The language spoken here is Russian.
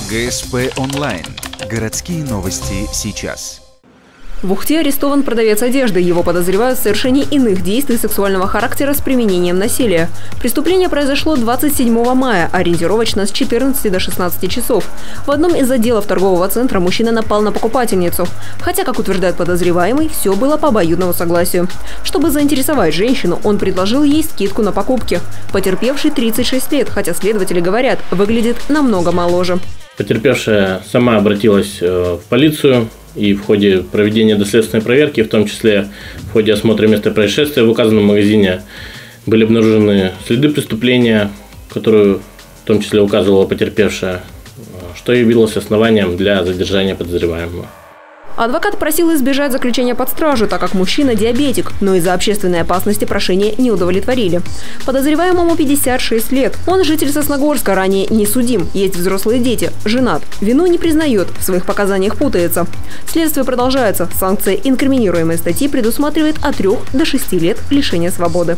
ГСП онлайн. Городские новости сейчас. В Ухте арестован продавец одежды. Его подозревают в совершении иных действий сексуального характера с применением насилия. Преступление произошло 27 мая, ориентировочно с 14 до 16 часов. В одном из отделов торгового центра мужчина напал на покупательницу. Хотя, как утверждает подозреваемый, все было по обоюдному согласию. Чтобы заинтересовать женщину, он предложил ей скидку на покупки. Потерпевший 36 лет, хотя следователи говорят, выглядит намного моложе. Потерпевшая сама обратилась в полицию, и в ходе проведения доследственной проверки, в том числе в ходе осмотра места происшествия в указанном магазине, были обнаружены следы преступления, которые в том числе указывала потерпевшая, что явилось основанием для задержания подозреваемого. Адвокат просил избежать заключения под стражу, так как мужчина диабетик, но из-за общественной опасности прошение не удовлетворили. Подозреваемому 56 лет. Он житель Сосногорска, ранее не судим, есть взрослые дети, женат. Вину не признает, в своих показаниях путается. Следствие продолжается. Санкция инкриминируемой статьи предусматривает от 3 до 6 лет лишения свободы.